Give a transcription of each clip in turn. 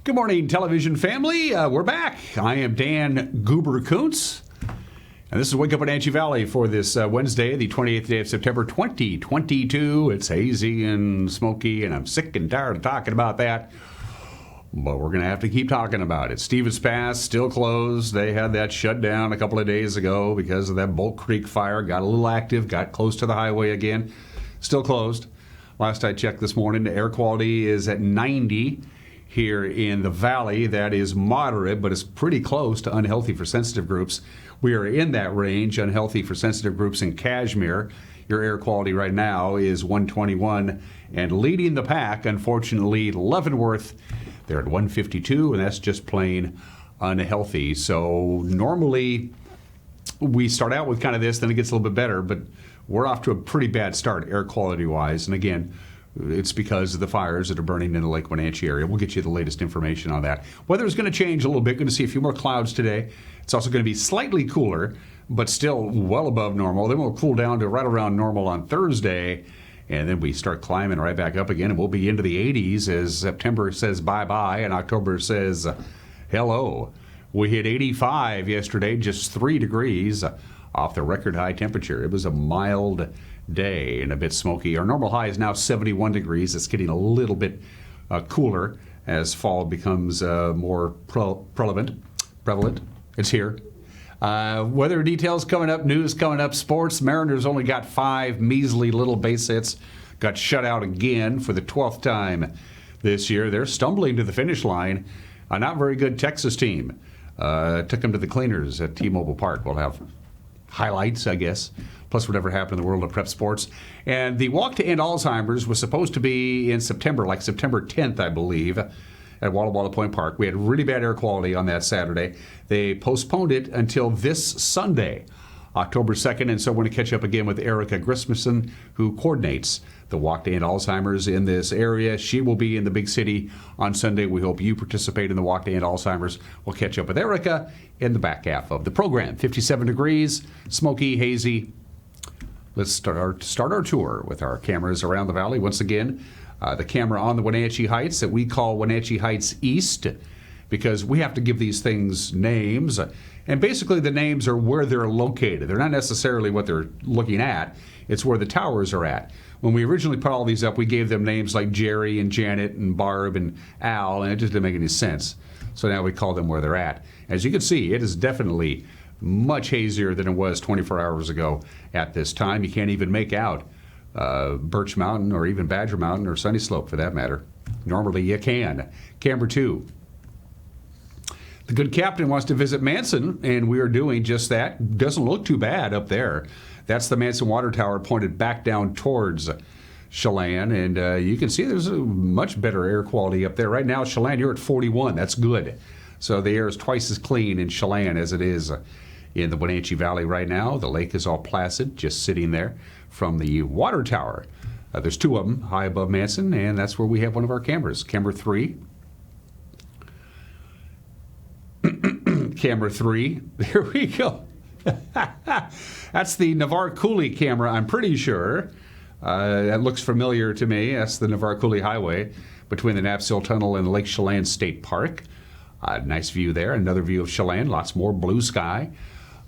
Good morning, television family. We're back. I am Dan Goober Kuntz, and this is Wake Up Wenatchee Valley for this Wednesday, the 28th day of September, 2022. It's hazy and smoky, and I'm sick and tired of talking about that, but we're going to have to keep talking about it. Stevens Pass still closed. They had that shut down a couple of days ago because of that Bolt Creek fire. Got a little active, got close to the highway again. Still closed. Last I checked this morning, the air quality is at 90. Here in the valley. That is moderate, but it's pretty close to unhealthy for sensitive groups. We are in that range, unhealthy for sensitive groups in Kashmir. Your air quality right now is 121, and leading the pack, unfortunately, Leavenworth. They're at 152, and that's just plain unhealthy. So normally we start out with kind of this, then it gets a little bit better, but we're off to a pretty bad start air quality-wise. And again, it's because of the fires that are burning in the Lake Wenatchee area. We'll get you the latest information on that. Weather is going to change a little bit. Going to see a few more clouds today. It's also going to be slightly cooler, but still well above normal. Then we'll cool down to right around normal on Thursday, and then we start climbing right back up again, and we'll be into the 80s as September says bye-bye and October says hello. We hit 85 yesterday, just 3 degrees off the record high temperature. It was a mild day and a bit smoky. Our normal high is now 71 degrees. It's getting a little bit cooler as fall becomes more prevalent. It's here. Weather details coming up, news coming up, sports. Mariners only got 5 measly little base hits. Got shut out again for the 12th time this year. They're stumbling to the finish line. A not very good Texas team. Took them to the cleaners at T-Mobile Park. We'll have highlights, I guess, plus whatever happened in the world of prep sports. And the Walk to End Alzheimer's was supposed to be in September, like September 10th, I believe, at Walla Walla Point Park. We had really bad air quality on that Saturday. They postponed it until this Sunday, October 2nd, and so we're going to catch up again with Erica Grismussen, who coordinates the Walk to End Alzheimer's in this area. She will be in the big city on Sunday. We hope you participate in the Walk to End Alzheimer's. We'll catch up with Erica in the back half of the program. 57 degrees, smoky, hazy. Let's start our tour with our cameras around the valley. Once again, the camera on the Wenatchee Heights that we call Wenatchee Heights East, because we have to give these things names. And basically the names are where they're located. They're not necessarily what they're looking at. It's where the towers are at. When we originally put all these up, we gave them names like Jerry and Janet and Barb and Al, and it just didn't make any sense. So now we call them where they're at. As you can see, it is definitely much hazier than it was 24 hours ago at this time. You can't even make out Birch Mountain or even Badger Mountain or Sunny Slope for that matter. Normally you can. Camera 2. The good captain wants to visit Manson, and we are doing just that. Doesn't look too bad up there. That's the Manson Water Tower pointed back down towards Chelan, and you can see there's a much better air quality up there. Right now, Chelan, you're at 41. That's good. So the air is twice as clean in Chelan as it is in the Wenatchee Valley right now. The lake is all placid, just sitting there from the water tower. There's 2 of them high above Manson, and that's where we have one of our cameras. Camera 3. Camera 3. There we go. That's the Navarre Coulee camera, I'm pretty sure. That looks familiar to me. That's the Navarre Coulee Highway between the Knapsail Tunnel and Lake Chelan State Park. Nice view there. Another view of Chelan. Lots more blue sky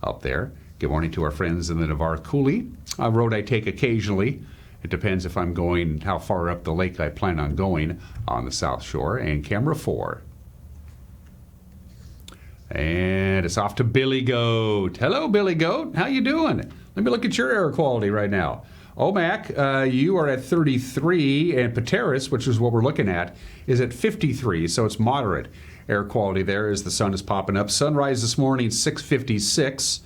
up there. Good morning to our friends in the Navarre Coulee. A road I take occasionally. It depends if I'm going, how far up the lake I plan on going on the South Shore. And camera 4. And it's off to Billy Goat. Hello, Billy Goat. How you doing? Let me look at your air quality right now. Omak, you are at 33, and Pateris, which is what we're looking at, is at 53, so it's moderate air quality there as the sun is popping up. Sunrise this morning, 6:56.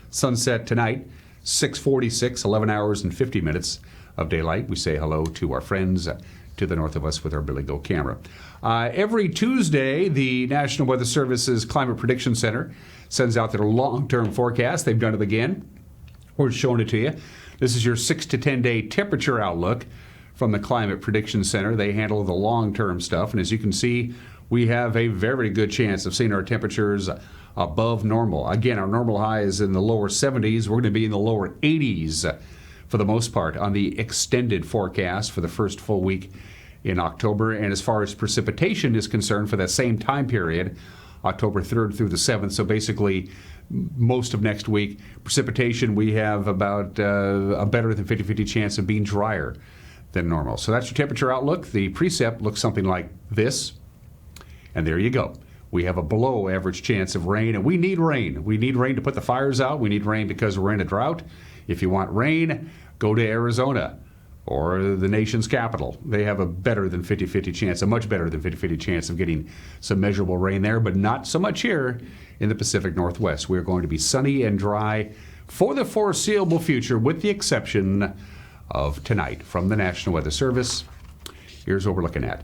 Sunset tonight, 6:46, 11 hours and 50 minutes of daylight. We say hello to our friends to the north of us with our Billy Goat camera. Every Tuesday, the National Weather Service's Climate Prediction Center sends out their long-term forecast. They've done it again. We're showing it to you. This is your 6 to 10 day temperature outlook from the Climate Prediction Center. They handle the long-term stuff, and as you can see, we have a very good chance of seeing our temperatures above normal. Again, our normal high is in the lower 70s. We're going to be in the lower 80s for the most part on the extended forecast for the first full week in October. And as far as precipitation is concerned for that same time period, October 3rd through the 7th, so basically most of next week, precipitation, we have about a better than 50-50 chance of being drier than normal. So that's your temperature outlook. The precip looks something like this. And there you go. We have a below average chance of rain, and we need rain. We need rain to put the fires out. We need rain because we're in a drought. If you want rain, go to Arizona or the nation's capital. They have a better than 50-50 chance, a much better than 50-50 chance of getting some measurable rain there, but not so much here in the Pacific Northwest. We're going to be sunny and dry for the foreseeable future, with the exception of tonight. From the National Weather Service, here's what we're looking at.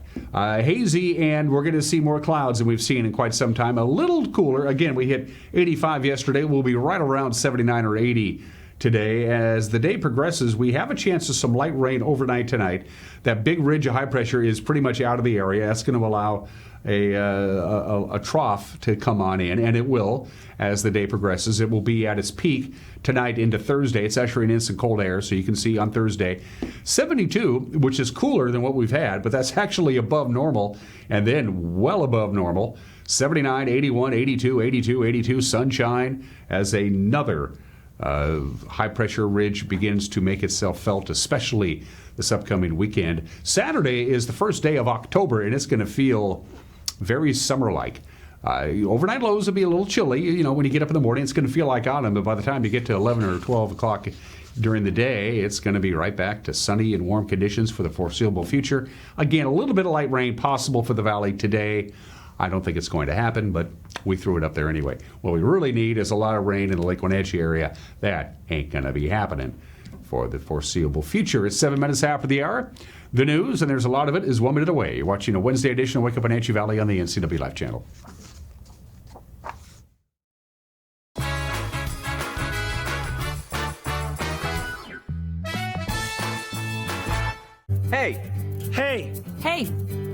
Hazy, and we're going to see more clouds than we've seen in quite some time. A little cooler. Again, we hit 85 yesterday. We'll be right around 79 or 80 today. As the day progresses, we have a chance of some light rain overnight tonight. That big ridge of high pressure is pretty much out of the area. That's going to allow a trough to come on in, and it will as the day progresses. It will be at its peak tonight into Thursday. It's ushering in some cold air, so you can see on Thursday 72, which is cooler than what we've had, but that's actually above normal, and then well above normal. 79, 81, 82, 82, 82, sunshine as another high-pressure ridge begins to make itself felt, especially this upcoming weekend. Saturday is the first day of October, and it's going to feel very summer-like. Overnight lows will be a little chilly. You know, when you get up in the morning, it's going to feel like autumn, but by the time you get to 11 or 12 o'clock during the day, it's going to be right back to sunny and warm conditions for the foreseeable future. Again, a little bit of light rain possible for the valley today. I don't think it's going to happen, but we threw it up there anyway. What we really need is a lot of rain in the Lake Wenatchee area. That ain't going to be happening for the foreseeable future. It's 7 minutes after the hour. The news, and there's a lot of it, is 1 minute away. You're watching a Wednesday edition of Wake Up Wenatchee Valley on the NCW Life Channel. Hey! Hey! Hey,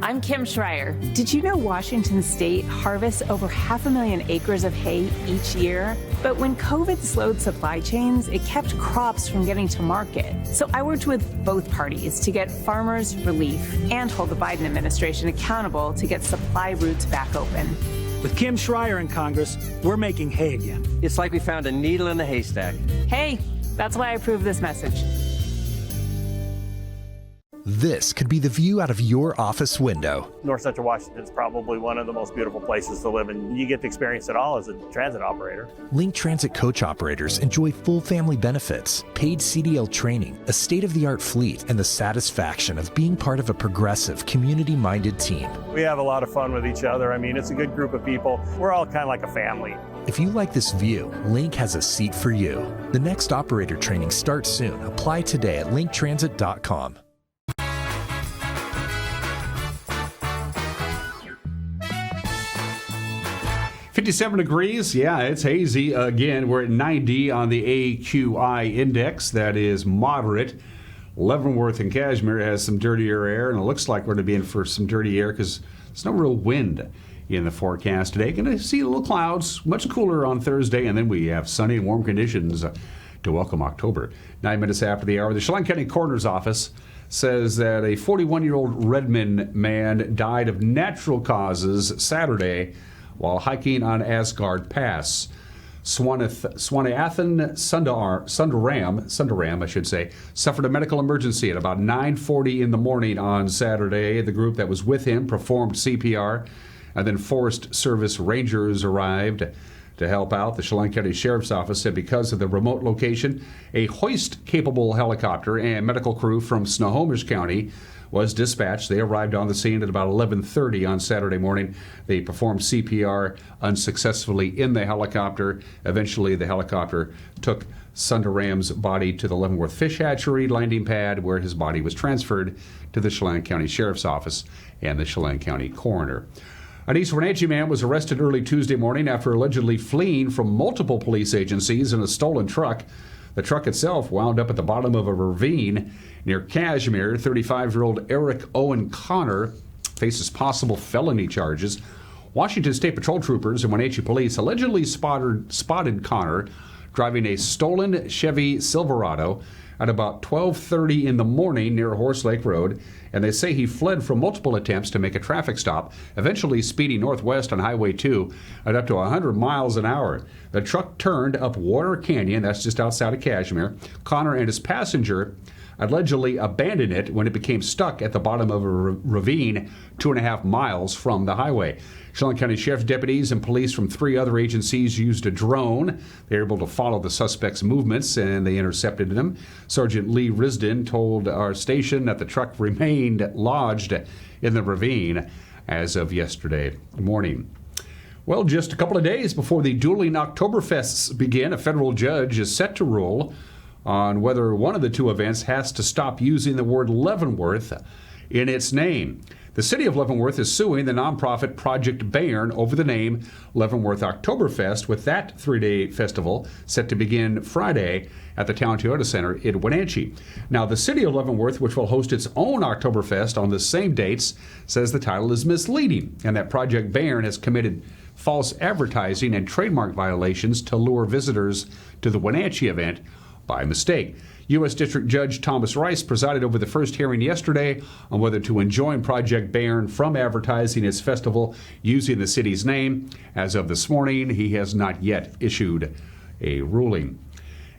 I'm Kim Schreier. Did you know Washington State harvests over 500,000 acres of hay each year? But when COVID slowed supply chains, it kept crops from getting to market. So I worked with both parties to get farmers relief and hold the Biden administration accountable to get supply routes back open. With Kim Schreier in Congress, we're making hay again. It's like we found a needle in a haystack. Hey, that's why I approve this message. This could be the view out of your office window. North Central Washington is probably one of the most beautiful places to live, and you get to experience it all as a transit operator. Link Transit coach operators enjoy full family benefits, paid CDL training, a state-of-the-art fleet, and the satisfaction of being part of a progressive, community-minded team. We have a lot of fun with each other. I mean, it's a good group of people. We're all kind of like a family. If you like this view, Link has a seat for you. The next operator training starts soon. Apply today at linktransit.com. 57 degrees. Yeah, it's hazy. Again, we're at 90 on the AQI index. That is moderate. Leavenworth and Cashmere has some dirtier air, and it looks like we're going to be in for some dirty air because there's no real wind in the forecast today. Going to see little clouds, much cooler on Thursday, and then we have sunny and warm conditions to welcome October. 9 minutes after the hour, the Chelan County Coroner's Office says that a 41-year-old Redmond man died of natural causes Saturday while hiking on Asgard Pass. Swanathan Sundaram, I should say, suffered a medical emergency at about 9:40 in the morning on Saturday. The group that was with him performed CPR, and then Forest Service Rangers arrived to help out. The Chelan County Sheriff's Office said because of the remote location, a hoist-capable helicopter and medical crew from Snohomish County was dispatched. They arrived on the scene at about 11:30 on Saturday morning. They performed CPR unsuccessfully in the helicopter. Eventually, the helicopter took Sundaram's body to the Leavenworth Fish Hatchery landing pad, where his body was transferred to the Chelan County Sheriff's Office and the Chelan County Coroner. An East Wenatchee man was arrested early Tuesday morning after allegedly fleeing from multiple police agencies in a stolen truck. The truck itself wound up at the bottom of a ravine near Cashmere. 35-year-old Eric Owen Connor faces possible felony charges. Washington State Patrol troopers and Wenatchee police allegedly spotted Connor driving a stolen Chevy Silverado at about 12:30 in the morning near Horse Lake Road, and they say he fled from multiple attempts to make a traffic stop, eventually speeding northwest on Highway 2 at up to 100 miles an hour. The truck turned up Water Canyon, that's just outside of Cashmere. Connor and his passenger allegedly abandoned it when it became stuck at the bottom of a ravine 2.5 miles from the highway. Chelan County Sheriff's deputies and police from 3 other agencies used a drone. They were able to follow the suspect's movements, and they intercepted them. Sergeant Lee Risden told our station that the truck remained lodged in the ravine as of yesterday morning. Well, just a couple of days before the dueling Oktoberfests begin, a federal judge is set to rule on whether one of the 2 events has to stop using the word Leavenworth in its name. The city of Leavenworth is suing the nonprofit Project Bayern over the name Leavenworth Oktoberfest, with that 3-day festival set to begin Friday at the Town Toyota Center in Wenatchee. Now, the city of Leavenworth, which will host its own Oktoberfest on the same dates, says the title is misleading and that Project Bayern has committed false advertising and trademark violations to lure visitors to the Wenatchee event by mistake. U.S. District Judge Thomas Rice presided over the first hearing yesterday on whether to enjoin Project Bayern from advertising its festival using the city's name. As of this morning, he has not yet issued a ruling.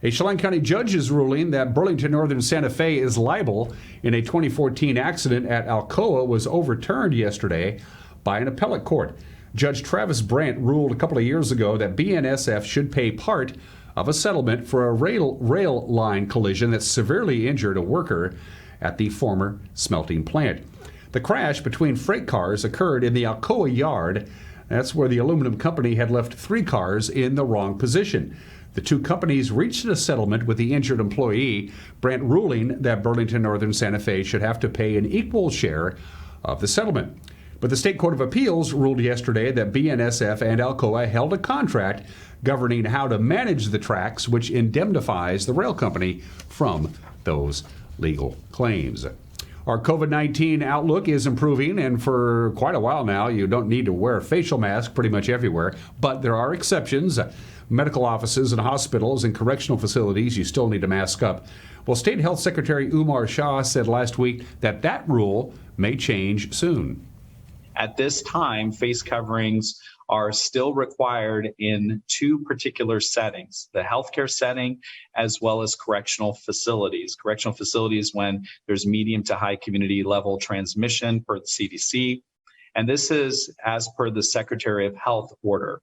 A Chelan County judge is ruling that Burlington Northern Santa Fe is liable in a 2014 accident at Alcoa was overturned yesterday by an appellate court. Judge Travis Brandt ruled a couple of years ago that BNSF should pay part of a settlement for a rail line collision that severely injured a worker at the former smelting plant. The crash between freight cars occurred in the Alcoa yard. That's where the aluminum company had left 3 cars in the wrong position. The 2 companies reached a settlement with the injured employee, Brandt ruling that Burlington Northern Santa Fe should have to pay an equal share of the settlement. But the State Court of Appeals ruled yesterday that BNSF and Alcoa held a contract governing how to manage the tracks, which indemnifies the rail company from those legal claims. Our COVID-19 outlook is improving, and for quite a while now, you don't need to wear a facial mask pretty much everywhere, but there are exceptions. Medical offices and hospitals and correctional facilities, you still need to mask up. Well, State Health Secretary Umar Shah said last week that that rule may change soon. At this time, face coverings are still required in 2 particular settings, the healthcare setting as well as correctional facilities. Correctional facilities when there's medium to high community level transmission per the CDC. And this is as per the Secretary of Health order.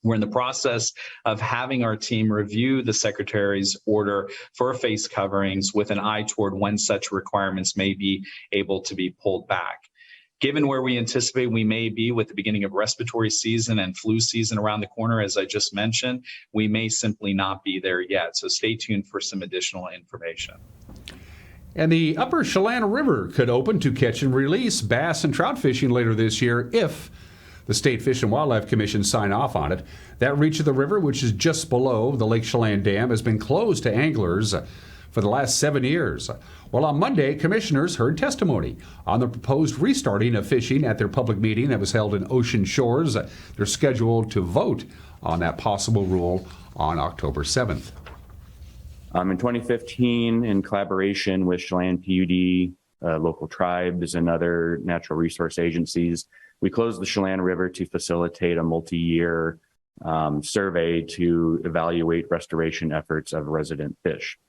We're in the process of having our team review the Secretary's order for face coverings with an eye toward when such requirements may be able to be pulled back. Given where we anticipate we may be with the beginning of respiratory season and flu season around the corner, as I just mentioned, we may simply not be there yet. So stay tuned for some additional information. And the upper Chelan River could open to catch and release bass and trout fishing later this year if the State Fish and Wildlife Commission sign off on it. That reach of the river, which is just below the Lake Chelan Dam, has been closed to anglers for the last 7 years. Well, on Monday, commissioners heard testimony on the proposed restarting of fishing at their public meeting that was held in Ocean Shores. They're scheduled to vote on that possible rule on October 7th. In 2015, in collaboration with Chelan PUD, local tribes, and other natural resource agencies, we closed the Chelan River to facilitate a multi-year survey to evaluate restoration efforts of resident fish.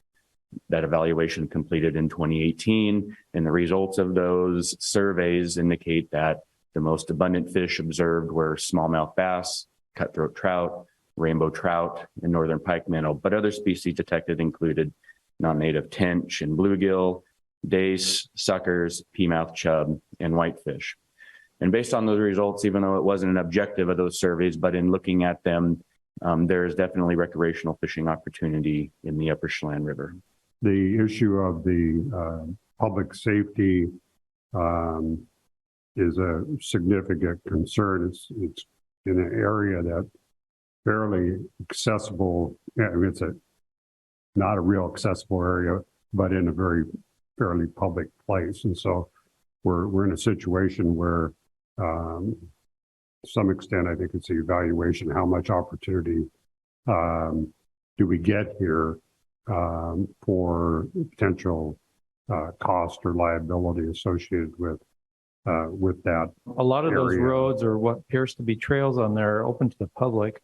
That evaluation completed in 2018, and the results of those surveys indicate that the most abundant fish observed were smallmouth bass, cutthroat trout, rainbow trout, and northern pike minnow, but other species detected included non-native tench and bluegill, dace, suckers, peamouth chub, and whitefish. And based on those results, even though it wasn't an objective of those surveys, but in looking at them, there is definitely recreational fishing opportunity in the upper Chelan River. The issue of the public safety is a significant concern. It's in an area that's fairly accessible. I mean, it's not a real accessible area, but in a very fairly public place. And so we're in a situation where, to some extent, I think it's the evaluation, how much opportunity do we get here for potential cost or liability associated with that. A lot of those area. roads, or what appears to be trails on there, are open to the public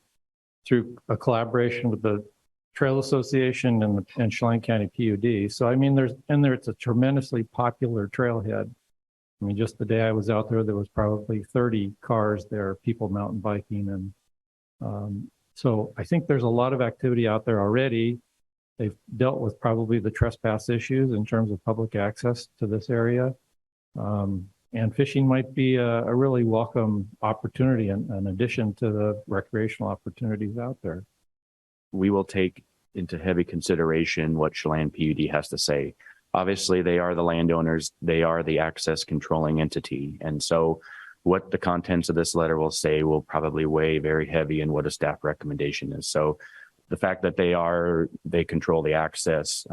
through a collaboration with the Trail Association and Chelan County PUD. So, I mean, it's a tremendously popular trailhead. I mean, just the day I was out there, there was probably 30 cars there, people mountain biking. And so I think there's a lot of activity out there already. They've dealt with probably the trespass issues in terms of public access to this area. And fishing might be a really welcome opportunity in addition to the recreational opportunities out there. We will take into heavy consideration what Chelan PUD has to say. Obviously, they are the landowners. They are the access controlling entity. And so what the contents of this letter will say will probably weigh very heavy in what a staff recommendation is. So the fact that they control the access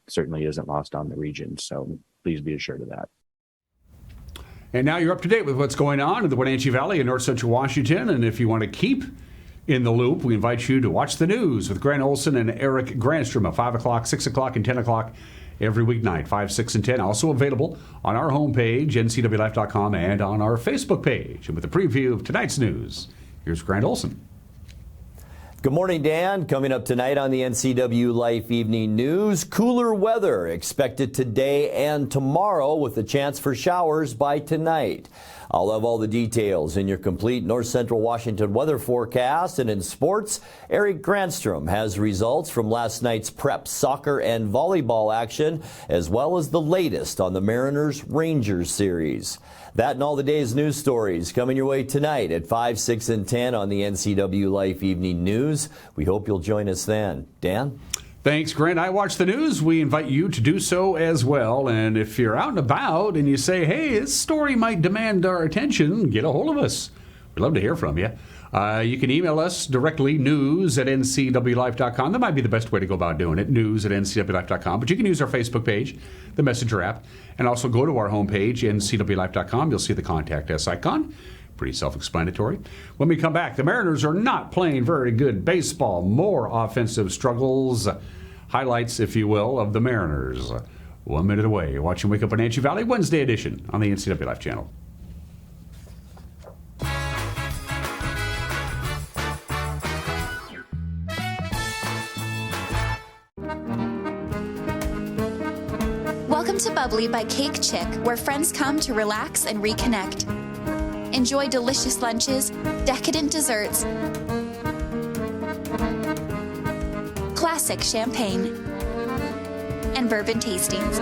certainly isn't lost on the region. So please be assured of that. And now you're up to date with what's going on in the Wenatchee Valley in north central Washington. And if you want to keep in the loop, we invite you to watch the news with Grant Olson and Eric Granstrom at 5 o'clock, 6 o'clock, and 10 o'clock every weeknight, 5, 6, and 10. Also available on our homepage, ncwlife.com, and on our Facebook page. And with a preview of tonight's news, here's Grant Olson. Good morning, Dan. Coming up tonight on the NCW Life Evening News, cooler weather expected today and tomorrow with a chance for showers by tonight. I'll have all the details in your complete North Central Washington weather forecast. And in sports, Eric Granstrom has results from last night's prep soccer and volleyball action, as well as the latest on the Mariners-Rangers series. That and all the day's news stories coming your way tonight at 5, 6, and 10 on the NCW Life Evening News. We hope you'll join us then. Dan? Thanks, Grant. I watch the news. We invite you to do so as well. And if you're out and about and you say, hey, this story might demand our attention, get a hold of us. We'd love to hear from you. You can email us directly, news@ncwlife.com. That might be the best way to go about doing it, news@ncwlife.com. But you can use our Facebook page, the Messenger app, and also go to our homepage, ncwlife.com. You'll see the Contact Us icon. Pretty self-explanatory. When we come back, the Mariners are not playing very good baseball. More offensive struggles, highlights, if you will, of the Mariners. 1 minute away. You're watching Wake Up Wenatchee Valley Wednesday edition on the NCW Life channel. Welcome to Bubbly by Cake Chick, where friends come to relax and reconnect. Enjoy delicious lunches, decadent desserts, classic champagne, and bourbon tastings.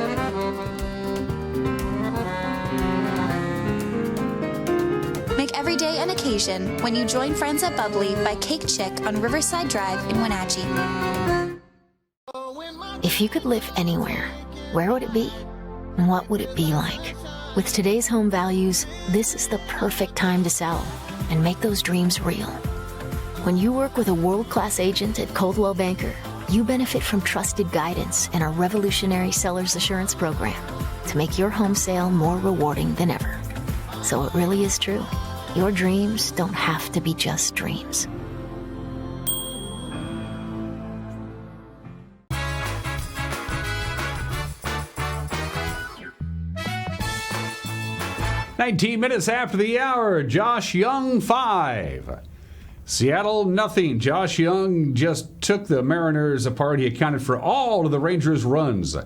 Make every day an occasion when you join friends at Bubbly by Cake Chick on Riverside Drive in Wenatchee. If you could live anywhere, where would it be? And what would it be like? With today's home values, this is the perfect time to sell and make those dreams real. When you work with a world-class agent at Coldwell Banker, you benefit from trusted guidance and our revolutionary seller's assurance program to make your home sale more rewarding than ever. So it really is true. Your dreams don't have to be just dreams. "19 minutes after the hour, Josh Young 5. Seattle nothing. Josh Young just took the Mariners apart. He accounted for all of the Rangers' runs.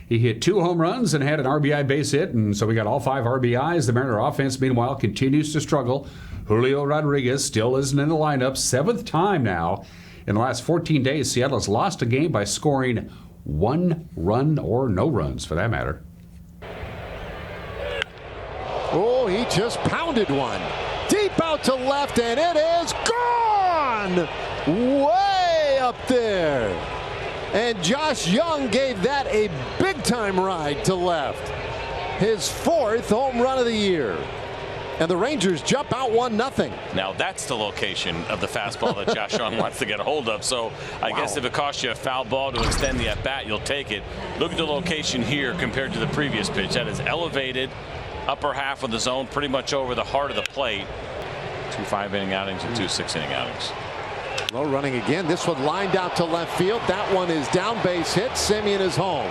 He hit 2 home runs and had an RBI base hit, and so we got all 5 RBIs. The Mariner offense, meanwhile, continues to struggle. Julio Rodriguez still isn't in the lineup. 7th time now. In the last 14 days, Seattle has lost a game by scoring 1 run or no runs, for that matter. Oh, he just pounded one. Deep out to left, and it is gone! Way up there. And Josh Young gave that a big-time ride to left. His 4th home run of the year. And the Rangers jump out 1-0. Now that's the location of the fastball that Josh Young wants to get a hold of. So I guess if it costs you a foul ball to extend the at-bat, you'll take it. Look at the location here compared to the previous pitch. That is elevated. Upper half of the zone, pretty much over the heart of the plate. 2 5-inning outings and 2 6-inning outings. Low running again. This one lined out to left field. That one is down base hit. Simeon is home.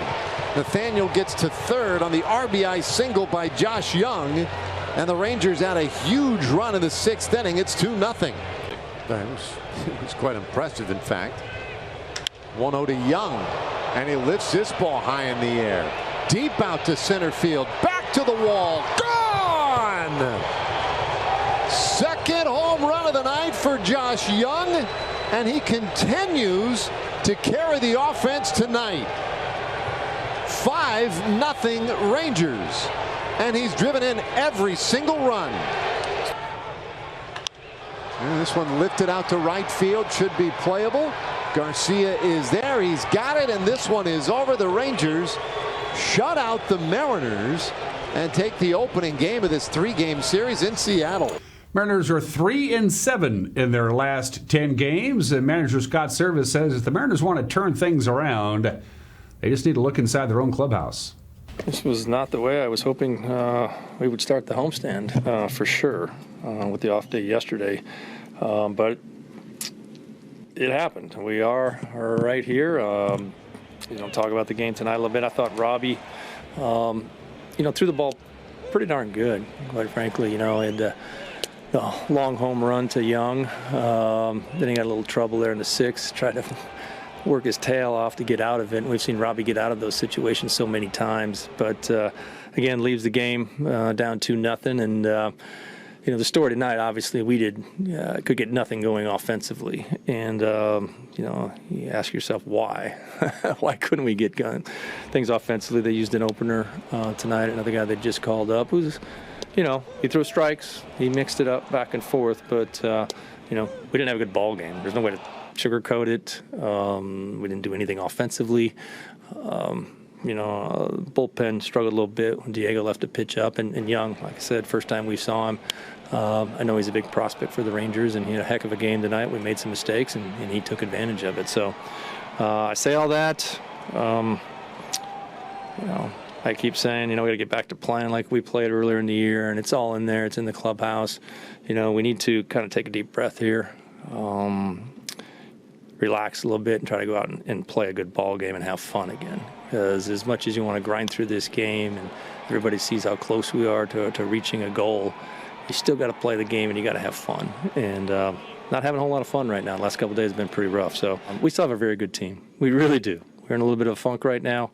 Nathaniel gets to third on the RBI single by Josh Young. And the Rangers had a huge run in the 6th inning. It's 2-0. It was quite impressive, in fact. 1-0 to Young. And he lifts this ball high in the air. Deep out to center field. Back to the wall. Gone! Second home run of the night for Josh Young. And he continues to carry the offense tonight. 5-0 Rangers. And he's driven in every single run. And this one lifted out to right field. Should be playable. Garcia is there. He's got it. And this one is over. The Rangers shut out the Mariners and take the opening game of this 3-game series in Seattle. Mariners are 3-7 in their last 10 games. And manager Scott Service says if the Mariners want to turn things around, they just need to look inside their own clubhouse. This was not the way I was hoping we would start the homestand for sure with the off day yesterday. But it happened. We are right here. Talk about the game tonight a little bit. I thought Robbie, threw the ball pretty darn good, quite frankly. He had a long home run to Young. Then he got a little trouble there in the 6th, tried to work his tail off to get out of it. And we've seen Robbie get out of those situations so many times. But, again, leaves the game down 2-0. And, the story tonight, obviously, we could get nothing going offensively. And, you ask yourself why. Why couldn't we get things offensively? They used an opener tonight, another guy they just called up who's, he threw strikes. He mixed it up back and forth. But, we didn't have a good ball game. There's no way to sugarcoat it. We didn't do anything offensively. Bullpen struggled a little bit when Diego left a pitch up. And Young, like I said, first time we saw him, I know he's a big prospect for the Rangers, and he had a heck of a game tonight. We made some mistakes, and he took advantage of it. So I say all that. I keep saying, we got to get back to playing like we played earlier in the year, and it's all in there. It's in the clubhouse. We need to kind of take a deep breath here. Relax a little bit and try to go out and play a good ball game and have fun again. Because as much as you want to grind through this game and everybody sees how close we are to reaching a goal, you still got to play the game and you got to have fun. And not having a whole lot of fun right now. The last couple of days have been pretty rough. So we still have a very good team. We really do. We're in a little bit of a funk right now.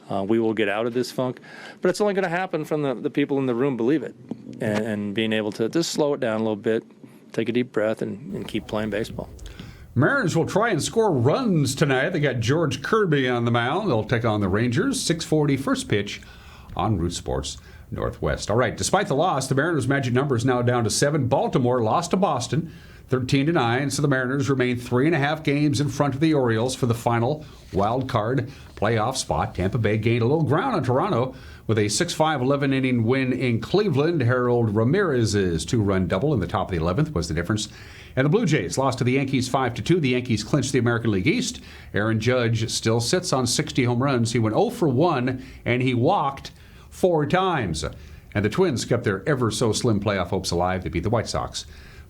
We will get out of this funk. But it's only going to happen from the people in the room believe it. And being able to just slow it down a little bit, take a deep breath, and keep playing baseball. Mariners will try and score runs tonight. They got George Kirby on the mound. They'll take on the Rangers. 6:40 first pitch on Root Sports Northwest. All right, despite the loss, the Mariners' magic number is now down to 7. Baltimore lost to Boston 13-9, so the Mariners remain 3.5 games in front of the Orioles for the final wild card playoff spot. Tampa Bay gained a little ground on Toronto with a 6-5 11-inning win in Cleveland. Harold Ramirez's 2-run double in the top of the 11th was the difference. And the Blue Jays lost to the Yankees 5-2. The Yankees clinched the American League East. Aaron Judge still sits on 60 home runs. He went 0 for 1, and he walked 4 times. And the Twins kept their ever-so-slim playoff hopes alive. They beat the White Sox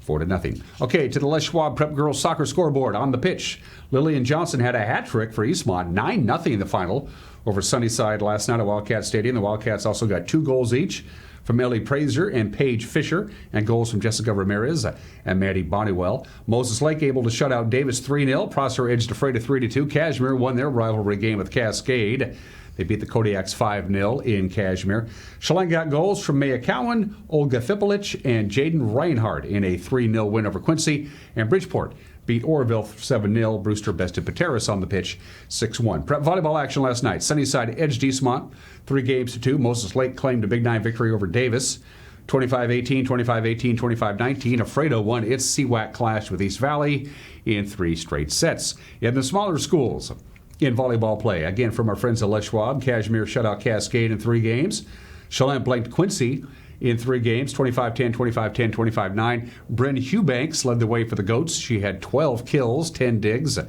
4-0. Okay, to the Les Schwab Prep Girls Soccer scoreboard. On the pitch, Lillian Johnson had a hat trick for Eastmont, 9-0 in the final over Sunnyside last night at Wildcat Stadium. The Wildcats also got 2 goals each from Ellie Prazer and Paige Fisher, and goals from Jessica Ramirez and Maddie Bonnewell. Moses Lake able to shut out Davis 3-0. Prosser edged Ephrata 3-2. Cashmere won their rivalry game with Cascade. They beat the Kodiaks 5-0 in Cashmere. Chelan got goals from Maya Cowan, Olga Fipolich, and Jaden Reinhardt in a 3-0 win over Quincy. And Bridgeport beat Oroville 7-0. Brewster bested Pateras on the pitch 6-1. Prep volleyball action last night. Sunnyside edged Eastmont 3-2. Moses Lake claimed a Big 9 victory over Davis 25-18, 25-18, 25-19. Ephrata won its CWAC clash with East Valley in 3 straight sets. In the smaller schools in volleyball play, again from our friends at Les Schwab, Cashmere shut out Cascade in 3 games. Chelan blanked Quincy in 3 games, 25-10, 25-10, 25-9. Bryn Hubanks led the way for the Goats. She had 12 kills, 10 digs,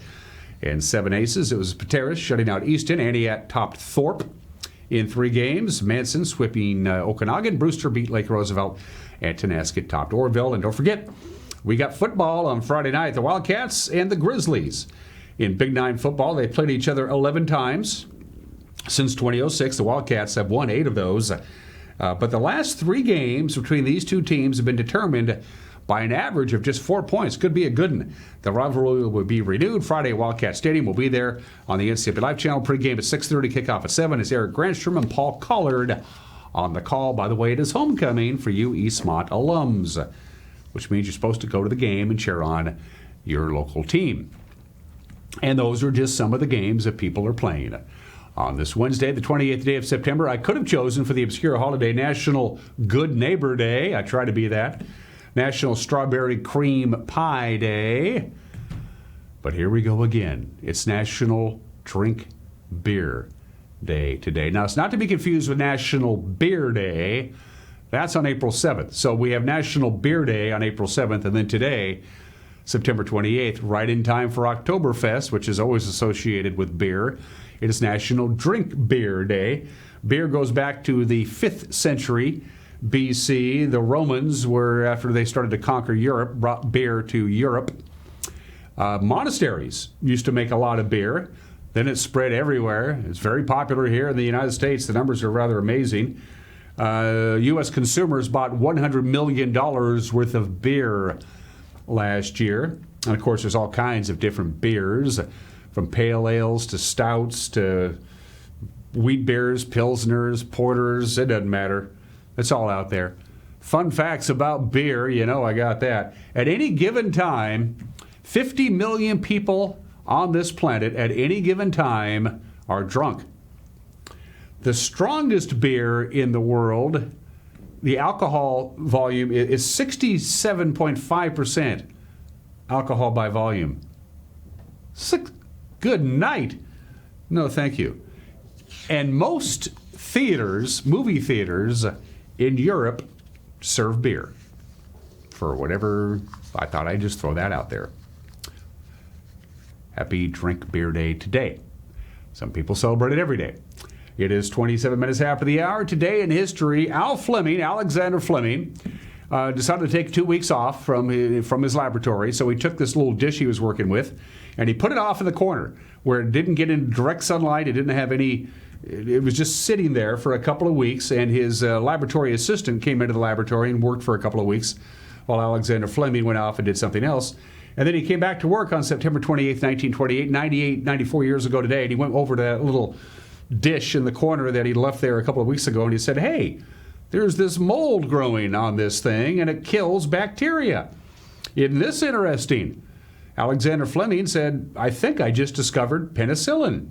and 7 aces. It was Pateras shutting out Easton. Antioch topped Thorpe in 3 games. Manson sweeping Okanagan. Brewster beat Lake Roosevelt, and Tenasket topped Orville. And don't forget, We got football on Friday night, the Wildcats and the Grizzlies. In Big Nine football, they played each other 11 times. Since 2006, the Wildcats have won 8 of those. But the last 3 games between these two teams have been determined by an average of just 4 points. Could be a good one. The rivalry will be renewed Friday at Wildcat Stadium. We'll be there on the NCAA Live channel. Pregame at 6:30, kickoff at 7. It's Eric Granstrom and Paul Collard on the call. By the way, it is homecoming for you Eastmont alums, which means you're supposed to go to the game and cheer on your local team. And those are just some of the games that people are playing. On this Wednesday, the 28th day of September, I could have chosen for the obscure holiday National Good Neighbor Day. I try to be that. National Strawberry Cream Pie Day. But here we go again. It's National Drink Beer Day today. Now, it's not to be confused with National Beer Day. That's on April 7th. So we have National Beer Day on April 7th, and then today, September 28th, right in time for Oktoberfest, which is always associated with beer. It is National Drink Beer Day. Beer goes back to the 5th century BC. The Romans were, after they started to conquer Europe, brought beer to Europe. Monasteries used to make a lot of beer. Then it spread everywhere. It's very popular here in the United States. The numbers are rather amazing. U.S. consumers bought $100 million worth of beer last year. And, of course, there's all kinds of different beers, from pale ales to stouts to wheat beers, pilsners, porters. It doesn't matter. It's all out there. Fun facts about beer, you know I got that. At any given time, 50 million people on this planet at any given time are drunk. The strongest beer in the world, the alcohol volume is 67.5% alcohol by volume. Good night. No, thank you. And most theaters, movie theaters in Europe, serve beer. For whatever, I thought I'd just throw that out there. Happy Drink Beer Day today. Some people celebrate it every day. It is 27 minutes after the hour. Today in history, Alexander Fleming, decided to take 2 weeks off from his laboratory. So he took this little dish he was working with, and he put it off in the corner where it didn't get into direct sunlight. It didn't have any. It was just sitting there for a couple of weeks, and his laboratory assistant came into the laboratory and worked for a couple of weeks while Alexander Fleming went off and did something else. And then he came back to work on September 28th, 1928, 94 years ago today, and he went over to that little dish in the corner that he left there a couple of weeks ago, and he said, hey, there's this mold growing on this thing, and it kills bacteria. Isn't this interesting? Alexander Fleming said, I think I just discovered penicillin.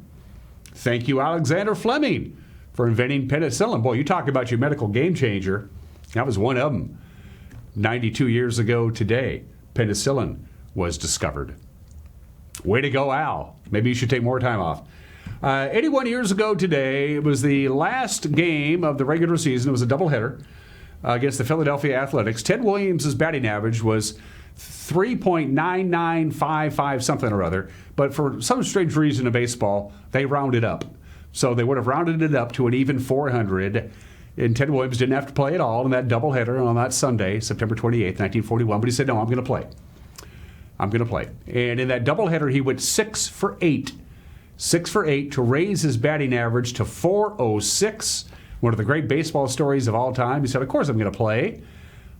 Thank you, Alexander Fleming, for inventing penicillin. Boy, you talk about your medical game changer. That was one of them. 92 years ago today, penicillin was discovered. Way to go, Al. Maybe you should take more time off. 81 years ago today, it was the last game of the regular season. It was a doubleheader against the Philadelphia Athletics. Ted Williams' batting average was 3.9955 something or other, but for some strange reason in baseball, they rounded up. So they would have rounded it up to an even 400, and Ted Williams didn't have to play at all in that doubleheader on that Sunday, September 28th, 1941, but he said, no, I'm going to play. I'm going to play. And in that doubleheader, he went 6 for 8. 6 for 8 to raise his batting average to 406. One of the great baseball stories of all time. He said, of course I'm going to play.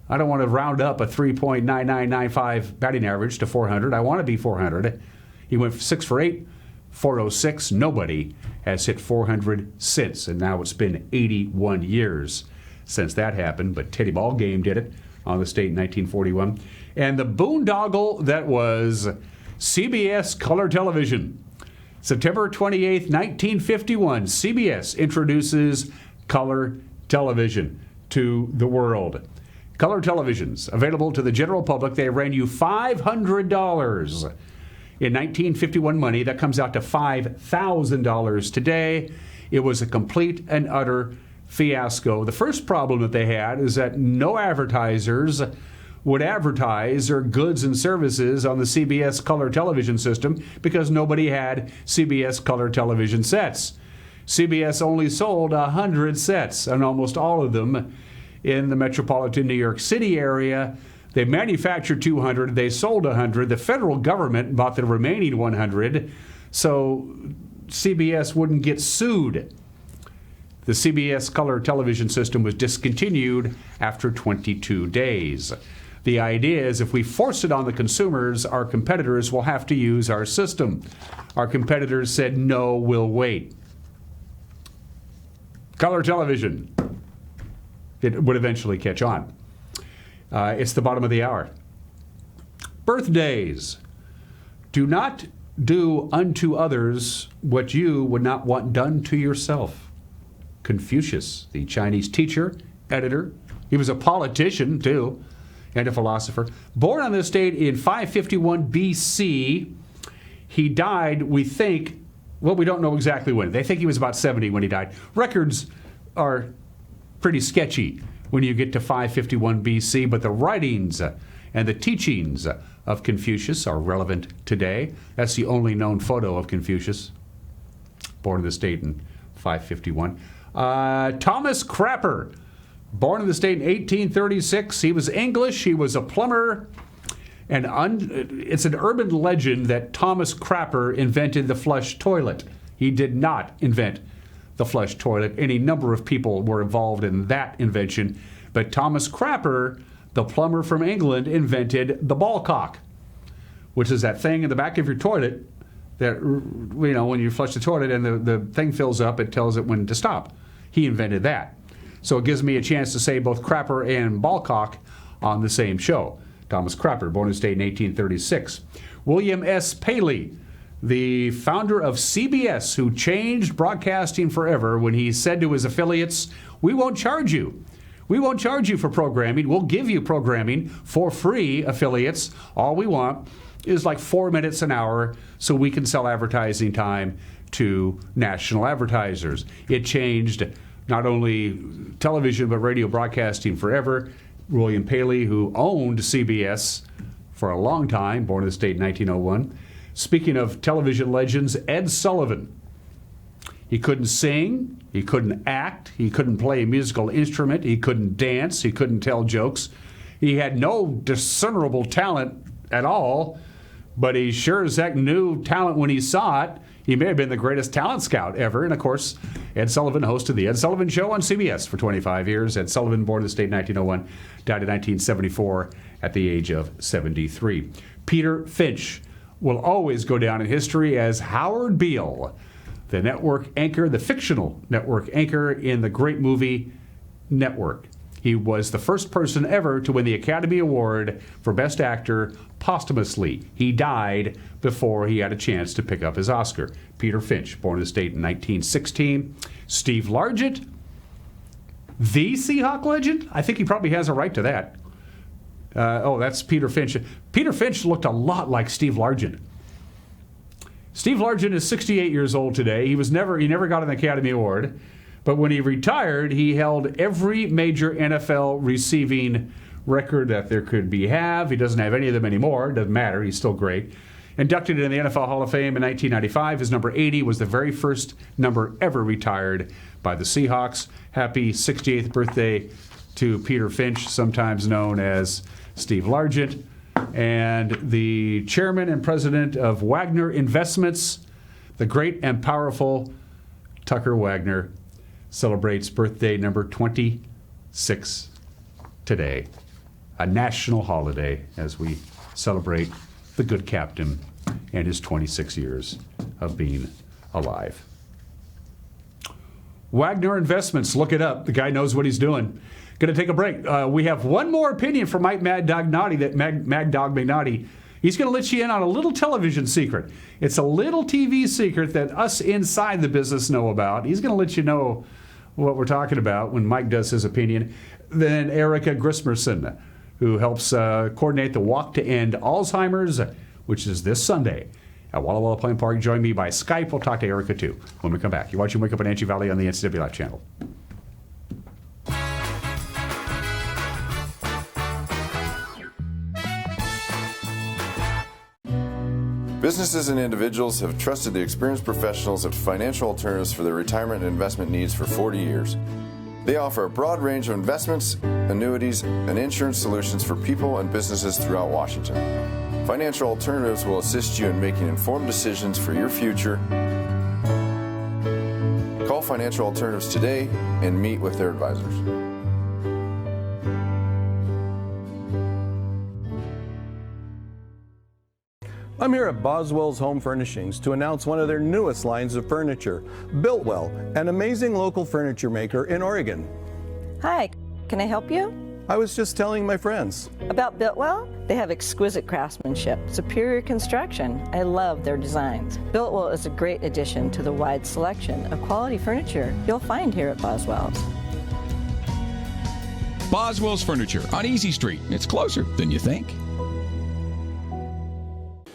I don't want to round up a 3.9995 batting average to 400. I want to be 400. He went 6 for 8, 406. Nobody has hit 400 since, and now it's been 81 years since that happened. But Teddy Ballgame did it on the state in 1941. And the boondoggle that was CBS color television. September 28th, 1951, CBS introduces color television to the world. Color televisions available to the general public. They ran you $500 in 1951 money. That comes out to $5,000 today. It was a complete and utter fiasco. The first problem that they had is that no advertisers would advertise their goods and services on the CBS color television system because nobody had CBS color television sets. CBS only sold 100 sets, and almost all of them in the metropolitan New York City area. They manufactured 200. They sold 100. The federal government bought the remaining 100, so CBS wouldn't get sued. The CBS color television system was discontinued after 22 days. The idea is if we force it on the consumers, our competitors will have to use our system. Our competitors said, no, we'll wait. Color television. It would eventually catch on. It's the bottom of the hour. Birthdays. Do not do unto others what you would not want done to yourself. Confucius, the Chinese teacher, editor. He was a politician, too, and a philosopher. Born on this date in 551 BC. He died, we think, well, we don't know exactly when. They think he was about 70 when he died. Records are pretty sketchy when you get to 551 BC, but the writings and the teachings of Confucius are relevant today. That's the only known photo of Confucius, born in this date in 551. Thomas Crapper, born in this date in 1836. He was English. He was a plumber. And it's an urban legend that Thomas Crapper invented the flush toilet. He did not invent the flush toilet. Any number of people were involved in that invention. But Thomas Crapper, the plumber from England, invented the ball cock, which is that thing in the back of your toilet that, you know, when you flush the toilet and the thing fills up, it tells it when to stop. He invented that. So it gives me a chance to say both Crapper and ball cock on the same show. Thomas Crapper, born in the state in 1836. William S. Paley, the founder of CBS, who changed broadcasting forever when he said to his affiliates, we won't charge you. We won't charge you for programming. We'll give you programming for free, affiliates. All we want is like 4 minutes an hour so we can sell advertising time to national advertisers. It changed not only television but radio broadcasting forever. William Paley, who owned CBS for a long time, born in the state in 1901. Speaking of television legends, Ed Sullivan. He couldn't sing, he couldn't act, he couldn't play a musical instrument, he couldn't dance, he couldn't tell jokes. He had no discernible talent at all, but he sure as heck knew talent when he saw it. He may have been the greatest talent scout ever. And, of course, Ed Sullivan hosted The Ed Sullivan Show on CBS for 25 years. Ed Sullivan, born in the state in 1901, died in 1974 at the age of 73. Peter Finch will always go down in history as Howard Beale, the network anchor, the fictional network anchor in the great movie Network. He was the first person ever to win the Academy Award for Best Actor posthumously. He died before he had a chance to pick up his Oscar. Peter Finch, born in the state in 1916. Steve Largent, the Seahawk legend. I think he probably has a right to that. That's Peter Finch. Peter Finch looked a lot like Steve Largent. Steve Largent is 68 years old today. He never got an Academy Award. But when he retired, he held every major NFL receiving record that there could be have. He doesn't have any of them anymore. Doesn't matter. He's still great. Inducted in the NFL Hall of Fame in 1995, his number 80 was the very first number ever retired by the Seahawks. Happy 68th birthday to Peter Finch, sometimes known as Steve Largent. And the chairman and president of Wagner Investments, the great and powerful Tucker Wagner, celebrates birthday number 26 today. A national holiday as we celebrate the good captain and his 26 years of being alive. Wagner Investments, look it up. The guy knows what he's doing. Going to take a break. We have one more opinion from Mike Mad Dog Magnotti. He's going to let you in on a little television secret. It's a little TV secret that us inside the business know about. He's going to let you know what we're talking about when Mike does his opinion. Then Erica Grismerson, who helps coordinate the Walk to End Alzheimer's, which is this Sunday at Walla Walla Plain Park. Join me by Skype. We'll talk to Erica, too, when we come back. You're watching Wake Up in Anchi Valley on the NCW Live channel. Businesses and individuals have trusted the experienced professionals of financial alternatives for their retirement and investment needs for 40 years. They offer a broad range of investments, annuities, and insurance solutions for people and businesses throughout Washington. Financial Alternatives will assist you in making informed decisions for your future. Call Financial Alternatives today and meet with their advisors. I'm here at Boswell's Home Furnishings to announce one of their newest lines of furniture, Builtwell, an amazing local furniture maker in Oregon. Hi, can I help you? I was just telling my friends. About Builtwell? They have exquisite craftsmanship, superior construction. I love their designs. Builtwell is a great addition to the wide selection of quality furniture you'll find here at Boswell's. Boswell's Furniture on Easy Street. It's closer than you think.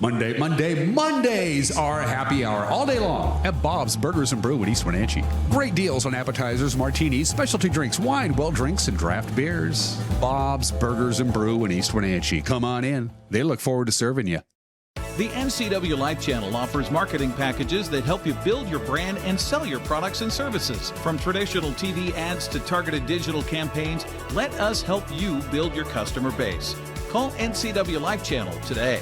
Mondays are happy hour all day long at Bob's Burgers and Brew in East Wenatchee. Great deals on appetizers, martinis, specialty drinks, wine, well drinks, and draft beers. Bob's Burgers and Brew in East Wenatchee. Come on in. They look forward to serving you. The NCW Life Channel offers marketing packages that help you build your brand and sell your products and services. From traditional TV ads to targeted digital campaigns, let us help you build your customer base. Call NCW Life Channel today.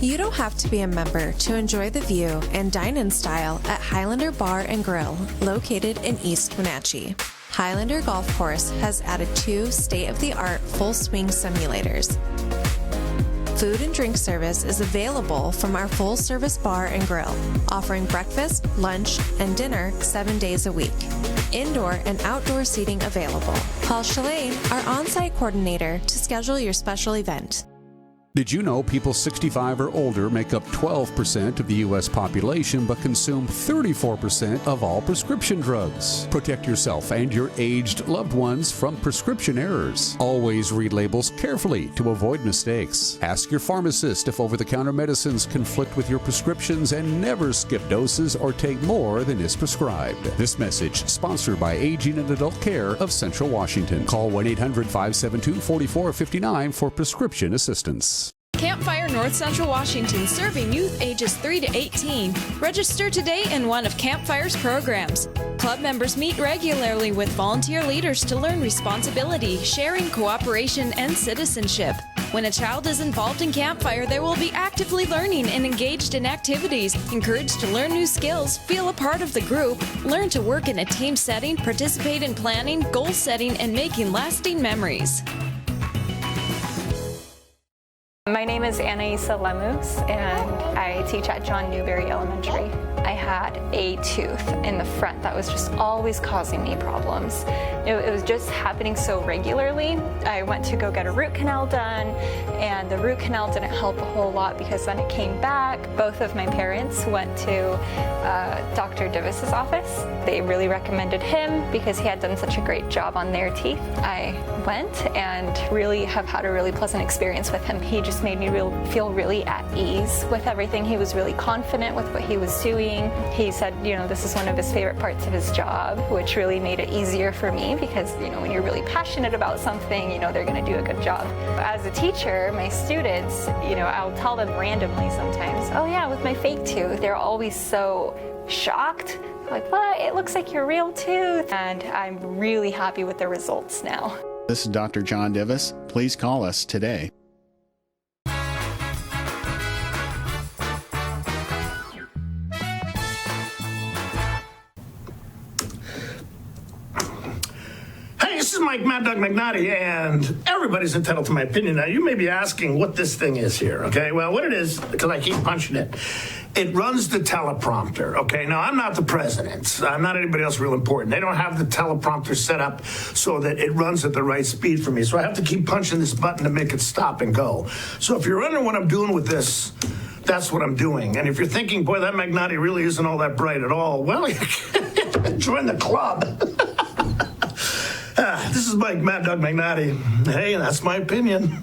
You don't have to be a member to enjoy the view and dine in style at Highlander Bar and Grill, located in East Wenatchee. Highlander Golf Course has added 2 state-of-the-art full swing simulators. Food and drink service is available from our full-service bar and grill, offering breakfast, lunch, and dinner 7 days a week. Indoor and outdoor seating available. Call Shalane, our on-site coordinator, to schedule your special event. Did you know people 65 or older make up 12% of the U.S. population but consume 34% of all prescription drugs? Protect yourself and your aged loved ones from prescription errors. Always read labels carefully to avoid mistakes. Ask your pharmacist if over-the-counter medicines conflict with your prescriptions, and never skip doses or take more than is prescribed. This message sponsored by Aging and Adult Care of Central Washington. Call 1-800-572-4459 for prescription assistance. Campfire North Central Washington, serving youth ages 3 to 18. Register today in one of Campfire's programs. Club members meet regularly with volunteer leaders to learn responsibility, sharing, cooperation, and citizenship. When a child is involved in Campfire, they will be actively learning and engaged in activities, encouraged to learn new skills, feel a part of the group, learn to work in a team setting, participate in planning, goal setting, and making lasting memories. My name is Anaisa Lemus, and I teach at John Newberry Elementary. I had a tooth in the front that was just always causing me problems. It was just happening so regularly. I went to go get a root canal done, and the root canal didn't help a whole lot because then it came back. Both of my parents went to Dr. Divis's office. They really recommended him because he had done such a great job on their teeth. I went and really have had a really pleasant experience with him. He just made me feel really at ease with everything. He was really confident with what he was doing. He said, this is one of his favorite parts of his job, which really made it easier for me because, when you're really passionate about something, they're going to do a good job. As a teacher, my students, I'll tell them randomly sometimes, oh yeah, with my fake tooth. They're always so shocked. Like, what? It looks like your real tooth. And I'm really happy with the results now. This is Dr. John Divis. Please call us today. This is Mike Mad Dog McNaughty, and everybody's entitled to my opinion. Now, you may be asking what this thing is here, okay? Well, what it is, because I keep punching it, it runs the teleprompter, okay? Now, I'm not the president. I'm not anybody else real important. They don't have the teleprompter set up so that it runs at the right speed for me. So I have to keep punching this button to make it stop and go. So if you're wondering what I'm doing with this, that's what I'm doing. And if you're thinking, boy, that McNaughty really isn't all that bright at all, well, join the club. This is Mike Mad Dog McNaughty. Hey, that's my opinion.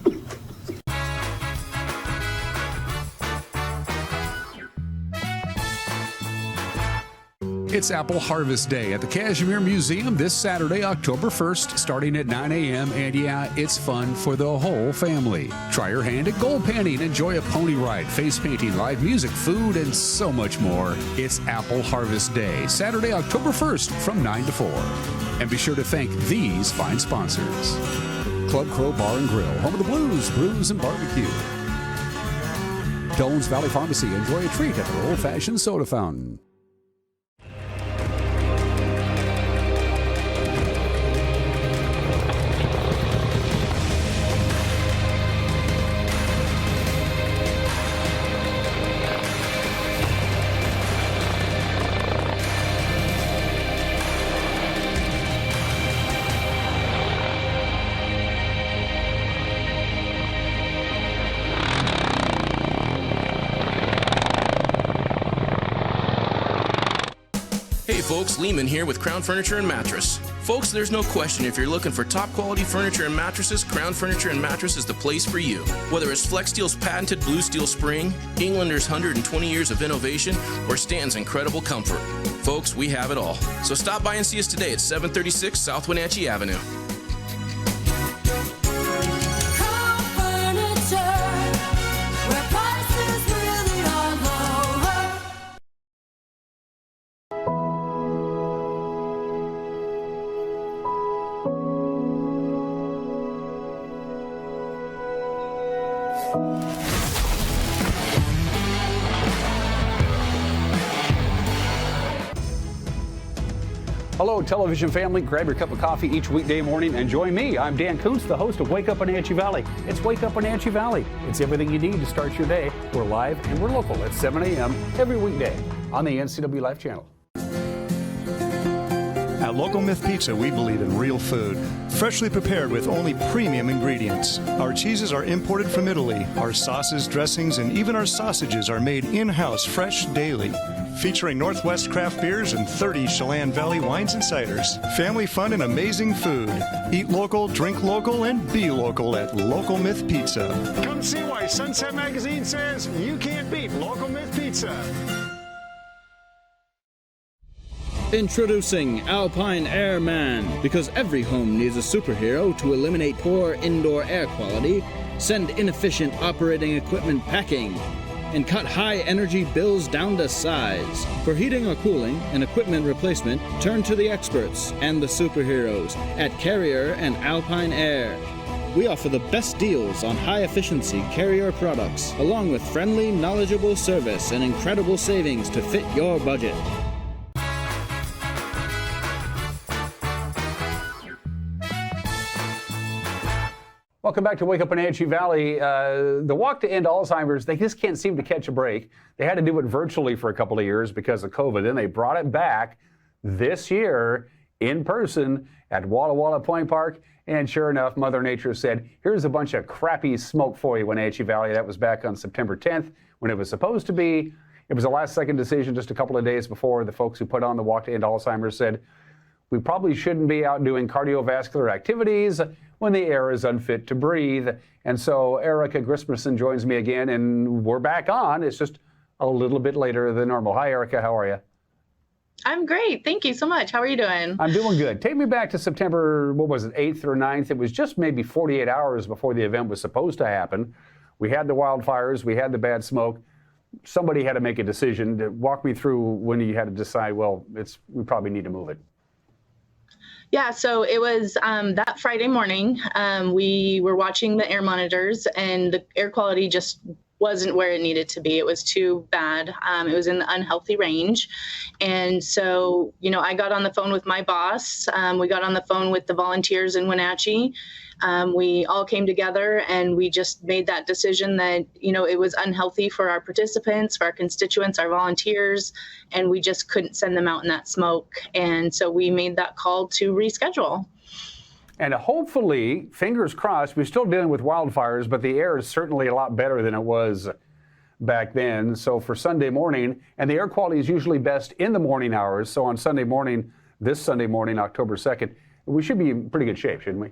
It's Apple Harvest Day at the Kashmir Museum this Saturday, October 1st, starting at 9 a.m. And yeah, it's fun for the whole family. Try your hand at gold panning, enjoy a pony ride, face painting, live music, food, and so much more. It's Apple Harvest Day, Saturday, October 1st from 9 to 4. And be sure to thank these fine sponsors. Club Crow Bar and Grill, home of the blues, brews, and barbecue. Doan's Valley Pharmacy, enjoy a treat at their old-fashioned soda fountain. Folks, Lehman here with Crown Furniture and Mattress. Folks, there's no question if you're looking for top quality furniture and mattresses, Crown Furniture and Mattress is the place for you. Whether it's Flex Steel's patented blue steel spring, Englander's 120 years of innovation, or Stan's incredible comfort. Folks, we have it all. So stop by and see us today at 736 South Wenatchee Avenue. Hello, television family. Grab your cup of coffee each weekday morning and join me. I'm Dan Kuntz, the host of Wake Up Wenatchee Valley. It's Wake Up Wenatchee Valley. It's everything you need to start your day. We're live and we're local at 7 a.m. every weekday on the NCW Life Channel. At Local Myth Pizza, we believe in real food, freshly prepared with only premium ingredients. Our cheeses are imported from Italy. Our sauces, dressings, and even our sausages are made in-house fresh daily. Featuring Northwest craft beers and 30 Chelan Valley wines and ciders. Family fun and amazing food. Eat local, drink local, and be local at Local Myth Pizza. Come see why Sunset Magazine says you can't beat Local Myth Pizza. Introducing Alpine Airman. Because every home needs a superhero to eliminate poor indoor air quality, send inefficient operating equipment packing, and cut high energy bills down to size. For heating or cooling and equipment replacement, turn to the experts and the superheroes at Carrier and Alpine Air. We offer the best deals on high efficiency Carrier products, along with friendly, knowledgeable service and incredible savings to fit your budget. Welcome back to Wake Up Wenatchee Valley. The walk to end Alzheimer's, they just can't seem to catch a break. They had to do it virtually for a couple of years because of COVID. Then they brought it back this year in person at Walla Walla Point Park. And sure enough, Mother Nature said, here's a bunch of crappy smoke for you, Wenatchee Valley. That was back on September 10th when it was supposed to be. It was a last-second decision just a couple of days before. The folks who put on the walk to end Alzheimer's said, we probably shouldn't be out doing cardiovascular activities when the air is unfit to breathe. And so Erica Grismerson joins me again, and we're back on. It's just a little bit later than normal. Hi, Erica. How are you? I'm great. Thank you so much. How are you doing? I'm doing good. Take me back to September, 8th or 9th? It was just maybe 48 hours before the event was supposed to happen. We had the wildfires. We had the bad smoke. Somebody had to make a decision. Walk me through when you had to decide, well, we probably need to move it. Yeah, so it was that Friday morning. We were watching the air monitors, and the air quality just wasn't where it needed to be. It was too bad. It was in the unhealthy range. And so, I got on the phone with my boss. We got on the phone with the volunteers in Wenatchee. We all came together and we just made that decision that, it was unhealthy for our participants, for our constituents, our volunteers, and we just couldn't send them out in that smoke. And so we made that call to reschedule. And hopefully, fingers crossed, we're still dealing with wildfires, but the air is certainly a lot better than it was back then. So for Sunday morning, and the air quality is usually best in the morning hours. So on Sunday morning, this Sunday morning, October 2nd, we should be in pretty good shape, shouldn't we?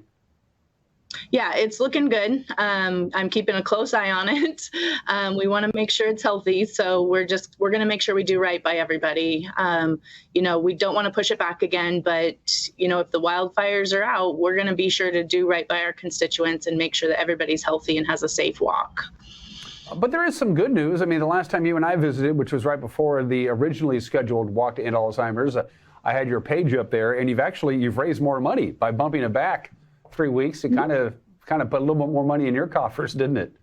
Yeah, it's looking good. I'm keeping a close eye on it. We want to make sure it's healthy. So we're going to make sure we do right by everybody. We don't want to push it back again, but if the wildfires are out, we're going to be sure to do right by our constituents and make sure that everybody's healthy and has a safe walk. But there is some good news. I mean, the last time you and I visited, which was right before the originally scheduled Walk to End Alzheimer's, I had your page up there, and you've raised more money by bumping it back 3 weeks. It kind of put a little bit more money in your coffers, didn't it?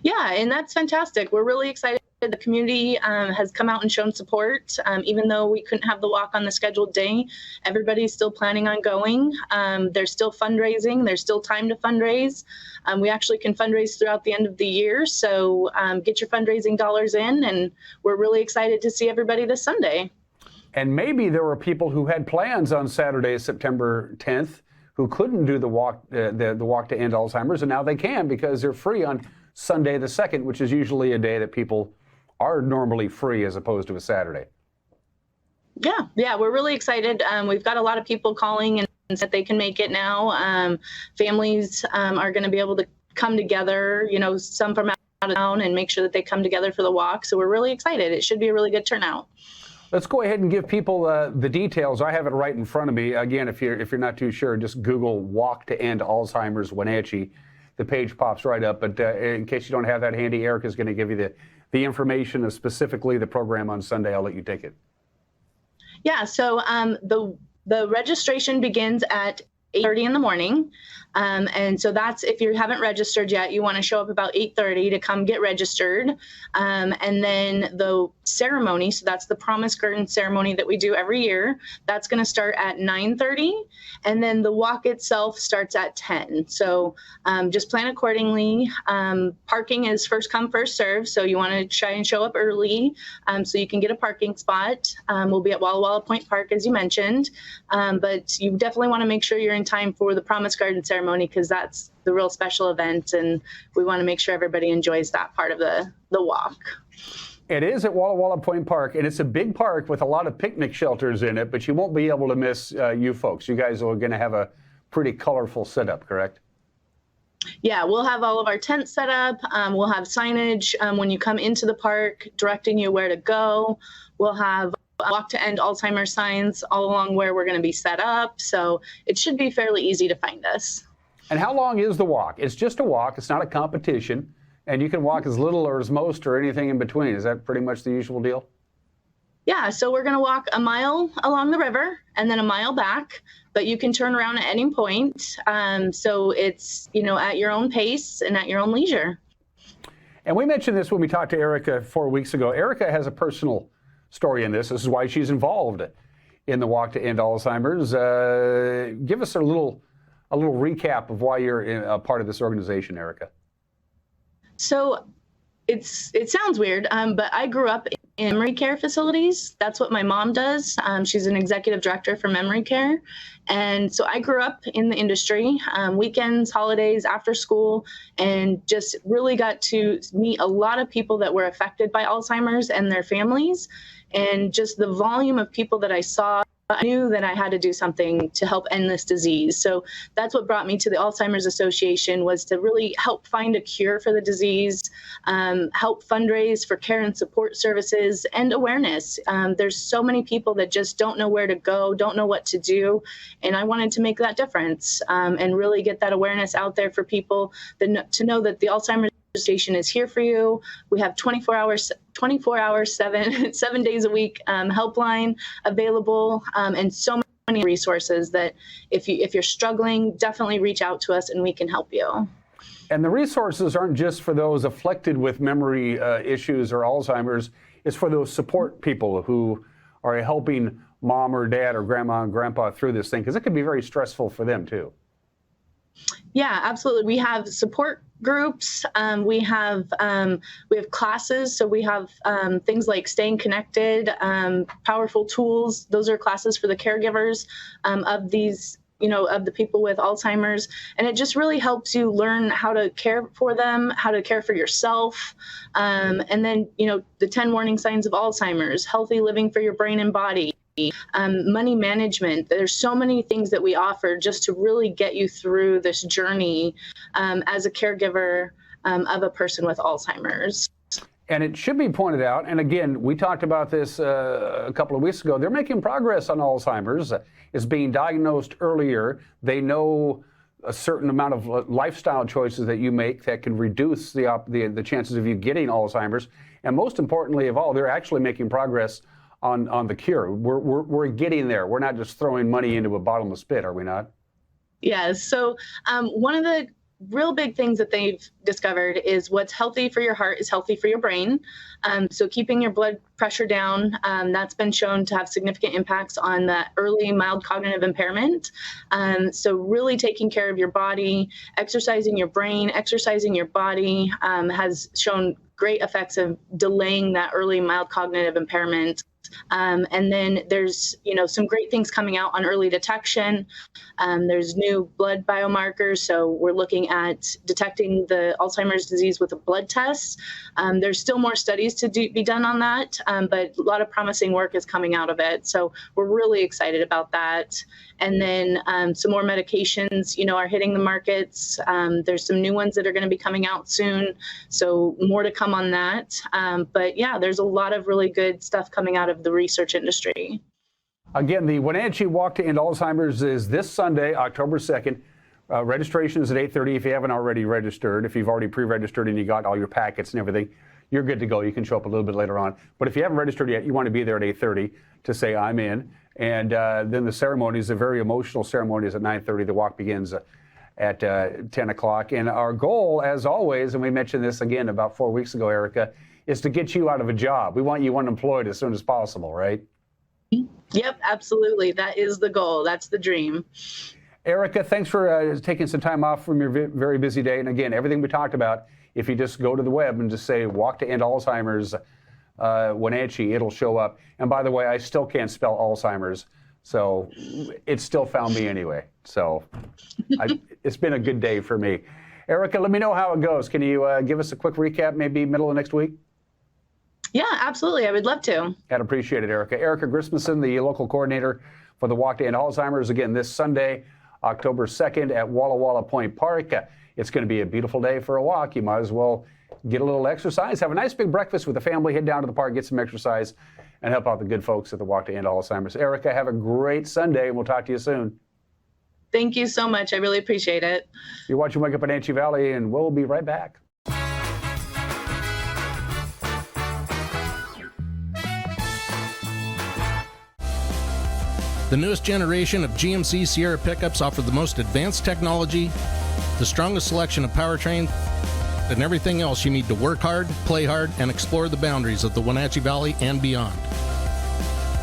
Yeah, and that's fantastic. We're really excited. The community has come out and shown support. Even though we couldn't have the walk on the scheduled day, everybody's still planning on going. There's still fundraising. There's still time to fundraise. We actually can fundraise throughout the end of the year. So get your fundraising dollars in, and we're really excited to see everybody this Sunday. And maybe there were people who had plans on Saturday, September 10th, who couldn't do the walk to end Alzheimer's, and now they can because they're free on Sunday the 2nd, which is usually a day that people are normally free as opposed to a Saturday. Yeah, we're really excited. We've got a lot of people calling and said they can make it now. Families are going to be able to come together, some from out of town, and make sure that they come together for the walk. So we're really excited. It should be a really good turnout. Let's go ahead and give people the details. I have it right in front of me. Again, if you're not too sure, just Google Walk to End Alzheimer's Wenatchee. The page pops right up. But in case you don't have that handy, Erica's going to give you the information of specifically the program on Sunday. I'll let you take it. Yeah, so the registration begins at 8:30 in the morning. And so that's, if you haven't registered yet, you want to show up about 8:30 to come get registered. And then the ceremony, so that's the Promise Garden ceremony that we do every year, that's going to start at 9:30. And then the walk itself starts at 10. So just plan accordingly. Parking is first come, first serve. So you want to try and show up early so you can get a parking spot. We'll be at Walla Walla Point Park, as you mentioned. But you definitely want to make sure you're in time for the Promise Garden ceremony, because that's the real special event, and we want to make sure everybody enjoys that part of the walk. It is at Walla Walla Point Park, and it's a big park with a lot of picnic shelters in it, but you won't be able to miss you folks. You guys are going to have a pretty colorful setup, correct? Yeah, we'll have all of our tents set up. We'll have signage when you come into the park directing you where to go. We'll have Walk to End Alzheimer's signs all along where we're going to be set up. So it should be fairly easy to find us. And how long is the walk? It's just a walk. It's not a competition. And you can walk as little or as most or anything in between. Is that pretty much the usual deal? Yeah, so we're going to walk a mile along the river and then a mile back, but you can turn around at any point. So it's, at your own pace and at your own leisure. And we mentioned this when we talked to Erica 4 weeks ago. Erica has a personal story in this. This is why she's involved in the Walk to End Alzheimer's. Give us a little recap of why you're a part of this organization, Erica. So it sounds weird, but I grew up in memory care facilities. That's what my mom does. She's an executive director for memory care. And so I grew up in the industry, weekends, holidays, after school, and just really got to meet a lot of people that were affected by Alzheimer's and their families. And just the volume of people that I saw, I knew that I had to do something to help end this disease. So that's what brought me to the Alzheimer's Association, was to really help find a cure for the disease, help fundraise for care and support services and awareness. There's so many people that just don't know where to go, don't know what to do. And I wanted to make that difference and really get that awareness out there for people to know that the Alzheimer's Association is here for you. We have 24 hours, 7 days a week helpline available, and so many resources that if you're struggling, definitely reach out to us and we can help you. And the resources aren't just for those afflicted with memory issues or Alzheimer's. It's for those support people who are helping mom or dad or grandma and grandpa through this thing, because it can be very stressful for them too. Yeah, absolutely. We have support groups. We have classes. So we have things like Staying Connected, Powerful Tools. Those are classes for the caregivers of these, of the people with Alzheimer's. And it just really helps you learn how to care for them, how to care for yourself. And then, the 10 warning signs of Alzheimer's, healthy living for your brain and body, money management. There's so many things that we offer just to really get you through this journey as a caregiver of a person with Alzheimer's. And it should be pointed out, and again, we talked about this a couple of weeks ago, they're making progress on Alzheimer's. It's being diagnosed earlier. They know a certain amount of lifestyle choices that you make that can reduce the chances of you getting Alzheimer's. And most importantly of all, they're actually making progress on the cure. We're getting there. We're not just throwing money into a bottomless pit, are we not? Yes. So one of the real big things that they've discovered is what's healthy for your heart is healthy for your brain. So keeping your blood pressure down, that's been shown to have significant impacts on the early mild cognitive impairment. So really taking care of your body, exercising your brain, exercising your body has shown great effects of delaying that early mild cognitive impairment. And then there's, some great things coming out on early detection. There's new blood biomarkers. So we're looking at detecting the Alzheimer's disease with a blood test. There's still more studies to be done on that, but a lot of promising work is coming out of it. So we're really excited about that. And then some more medications, are hitting the markets. There's some new ones that are going to be coming out soon. So more to come on that. But yeah, there's a lot of really good stuff coming out of the research industry. Again, the Wenatchee Walk to End Alzheimer's is this Sunday, October 2nd. Registration is at 8:30 if you haven't already registered. If you've already pre-registered and you got all your packets and everything, you're good to go. You can show up a little bit later on. But if you haven't registered yet, you want to be there at 8:30 to say, I'm in. And then the ceremony is a very emotional ceremony is at 9:30. The walk begins at 10 o'clock. And our goal, as always, and we mentioned this again about 4 weeks ago, Erica, is to get you out of a job. We want you unemployed as soon as possible, right? Yep, absolutely. That is the goal. That's the dream. Erica, thanks for taking some time off from your very busy day. And again, everything we talked about, if you just go to the web and just say Walk to End Alzheimer's Wenatchee, it'll show up. And by the way, I still can't spell Alzheimer's, so it still found me anyway. So it's been a good day for me. Erica, let me know how it goes. Can you give us a quick recap, maybe middle of next week? Yeah, absolutely. I would love to. I'd appreciate it, Erica. Erica Grismanson, the local coordinator for the Walk to End Alzheimer's, again, this Sunday, October 2nd at Walla Walla Point Park. It's going to be a beautiful day for a walk. You might as well get a little exercise, have a nice big breakfast with the family, head down to the park, get some exercise, and help out the good folks at the Walk to End Alzheimer's. Erica, have a great Sunday, and we'll talk to you soon. Thank you so much. I really appreciate it. You're watching Wake Up in Wenatchee Valley, and we'll be right back. The newest generation of GMC Sierra pickups offer the most advanced technology, the strongest selection of powertrain, and everything else you need to work hard, play hard, and explore the boundaries of the Wenatchee Valley and beyond.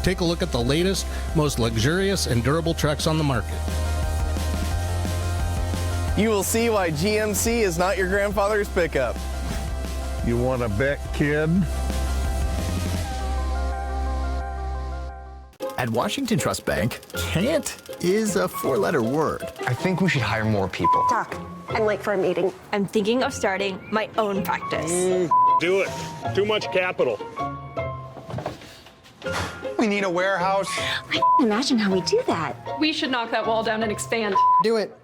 Take a look at the latest, most luxurious and durable trucks on the market. You will see why GMC is not your grandfather's pickup. You want to bet, kid? At Washington Trust Bank, can't is a four-letter word. I think we should hire more people. Doc, I'm late for a meeting. I'm thinking of starting my own practice. Do it. Too much capital. We need a warehouse. I can't imagine how we do that. We should knock that wall down and expand. Do it.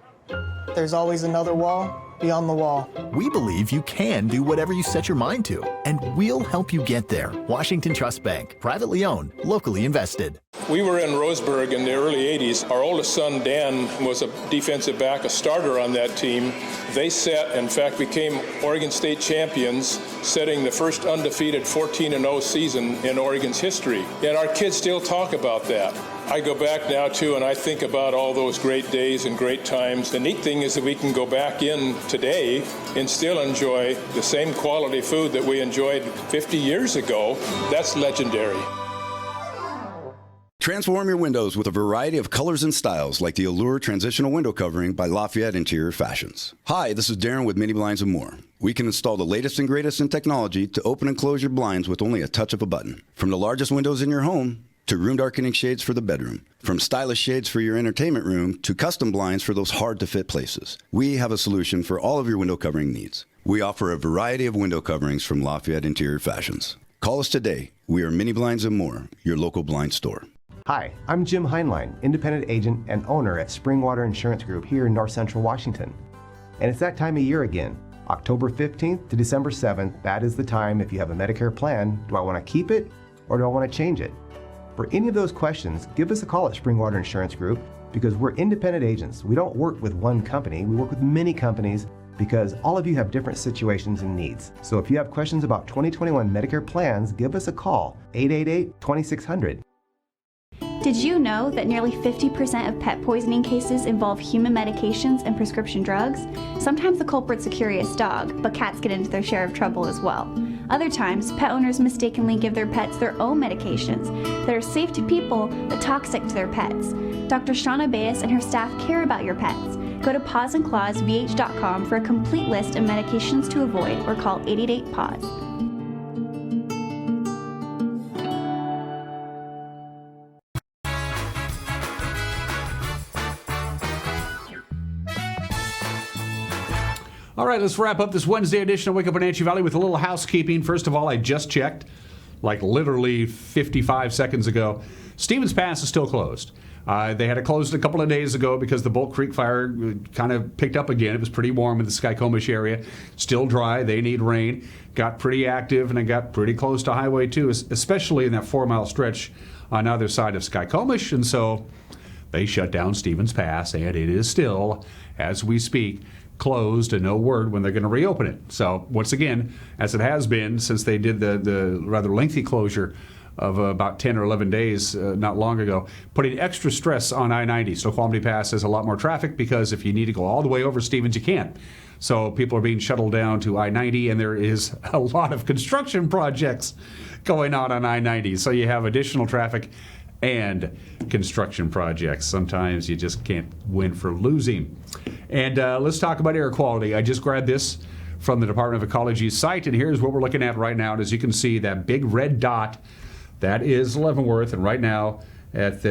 There's always another wall beyond the wall. We believe you can do whatever you set your mind to, and we'll help you get there. Washington Trust Bank, privately owned, locally invested. We were in Roseburg in the early 80s. Our oldest son, Dan, was a defensive back, a starter on that team. They set, in fact, became Oregon State champions, setting the first undefeated 14-0 season in Oregon's history. And our kids still talk about that. I go back now, too, and I think about all those great days and great times. The neat thing is that we can go back in today and still enjoy the same quality food that we enjoyed 50 years ago. That's legendary. Transform your windows with a variety of colors and styles like the Allure Transitional Window Covering by Lafayette Interior Fashions. Hi, this is Darren with Mini Blinds and More. We can install the latest and greatest in technology to open and close your blinds with only a touch of a button. From the largest windows in your home to room darkening shades for the bedroom. From stylish shades for your entertainment room to custom blinds for those hard-to-fit places. We have a solution for all of your window covering needs. We offer a variety of window coverings from Lafayette Interior Fashions. Call us today. We are Mini Blinds and More, your local blind store. Hi, I'm Jim Heinlein, independent agent and owner at Springwater Insurance Group here in North Central Washington. And it's that time of year again. October 15th to December 7th, that is the time if you have a Medicare plan, do I want to keep it or do I want to change it? For any of those questions, give us a call at Springwater Insurance Group because we're independent agents. We don't work with one company, we work with many companies because all of you have different situations and needs. So if you have questions about 2021 Medicare plans, give us a call, 888-2600. Did you know that nearly 50% of pet poisoning cases involve human medications and prescription drugs? Sometimes the culprit's a curious dog, but cats get into their share of trouble as well. Other times, pet owners mistakenly give their pets their own medications that are safe to people but toxic to their pets. Dr. Shauna Baez and her staff care about your pets. Go to pawsandclawsvh.com for a complete list of medications to avoid or call 888-PAWS. All right, let's wrap up this Wednesday edition of Wake Up Wenatchee Valley with a little housekeeping. First of all, I just checked, like literally 55 seconds ago. Stevens Pass is still closed. They had it closed a couple of days ago because the Bolt Creek fire kind of picked up again. It was pretty warm in the Skycomish area. Still dry. They need rain. Got pretty active, and it got pretty close to Highway 2, especially in that 4-mile stretch on either side of Skycomish. And so they shut down Stevens Pass, and it is still, as we speak, closed, and no word when they're going to reopen it. So once again, as it has been since they did the rather lengthy closure of about 10 or 11 days not long ago, putting extra stress on I-90. Snoqualmie Pass has a lot more traffic because if you need to go all the way over Stevens, you can't. So people are being shuttled down to I-90, and there is a lot of construction projects going on I-90. So you have additional traffic and construction projects. Sometimes you just can't win for losing. And let's talk about air quality. I just grabbed this from the Department of Ecology's site, and here's what we're looking at right now. And as you can see, that big red dot, that is Leavenworth. And right now, as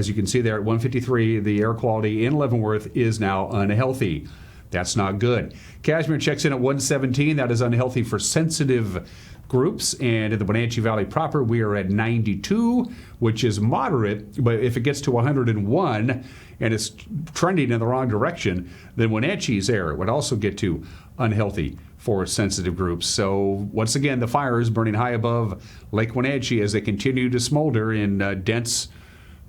you can see there at 153, the air quality in Leavenworth is now unhealthy. That's not good. Kashmir checks in at 117. That is unhealthy for sensitive groups. And in the Wenatchee Valley proper, we are at 92, which is moderate. But if it gets to 101 and it's trending in the wrong direction, then Wenatchee's air would also get to unhealthy for sensitive groups. So once again, the fire is burning high above Lake Wenatchee as they continue to smolder in dense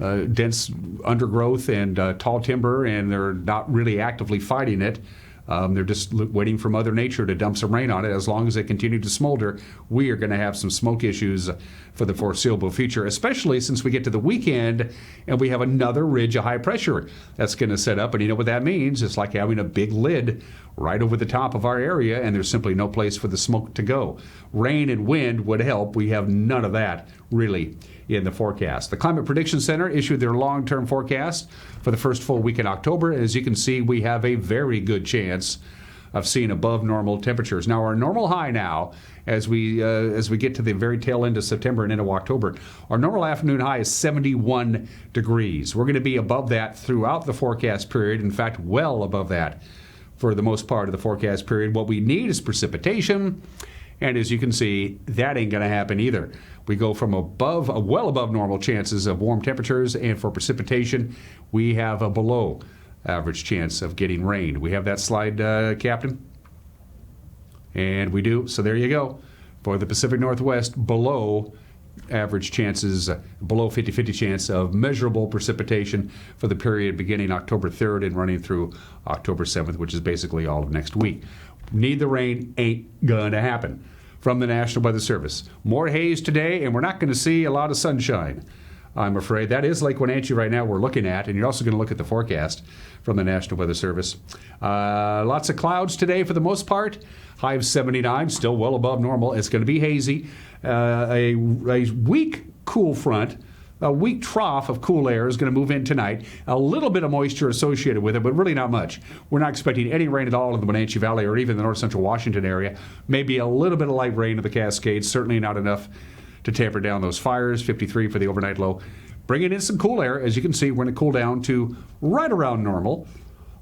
undergrowth and tall timber, and they're not really actively fighting it. They're just waiting for Mother Nature to dump some rain on it. As long as they continue to smolder, we are going to have some smoke issues for the foreseeable future, especially since we get to the weekend and we have another ridge of high pressure that's going to set up. And you know what that means? It's like having a big lid right over the top of our area, and there's simply no place for the smoke to go. Rain and wind would help. We have none of that, really, in the forecast. The Climate Prediction Center issued their long-term forecast for the first full week in October. As you can see, we have a very good chance of seeing above normal temperatures. Now, our normal high now, as we get to the very tail end of September and into October, our normal afternoon high is 71 degrees. We're going to be above that throughout the forecast period. In fact, well above that for the most part of the forecast period. What we need is precipitation. And as you can see, that ain't going to happen either. We go from well above normal chances of warm temperatures, and for precipitation, we have a below average chance of getting rain. We have that slide, Captain? And we do. So there you go. For the Pacific Northwest, below average chances, below 50-50 chance of measurable precipitation for the period beginning October 3rd and running through October 7th, which is basically all of next week. Need the rain, ain't gonna happen. From the National Weather Service. More haze today, and we're not going to see a lot of sunshine, I'm afraid. That is Lake Wenatchee right now we're looking at, and you're also going to look at the forecast from the National Weather Service. Lots of clouds today for the most part. High of 79, still well above normal. It's going to be hazy. A weak cool front, a weak trough of cool air is going to move in tonight. A little bit of moisture associated with it, but really not much. We're not expecting any rain at all in the Wenatchee Valley or even the north central Washington area. Maybe a little bit of light rain in the Cascades, certainly not enough to tamper down those fires. 53 for the overnight low. Bringing in some cool air. As you can see, we're going to cool down to right around normal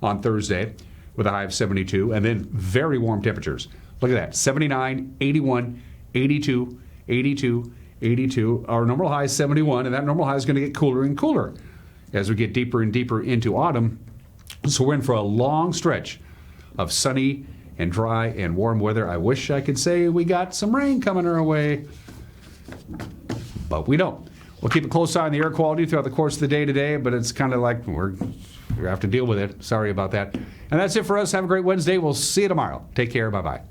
on Thursday with a high of 72, and then very warm temperatures. Look at that, 79, 81, 82, 82, 82. Our normal high is 71, and that normal high is going to get cooler and cooler as we get deeper and deeper into autumn. So we're in for a long stretch of sunny and dry and warm weather. I wish I could say we got some rain coming our way, but we don't. We'll keep a close eye on the air quality throughout the course of the day today, but it's kind of like we have to deal with it. Sorry about that. And that's it for us. Have a great Wednesday. We'll see you tomorrow. Take care. Bye-bye.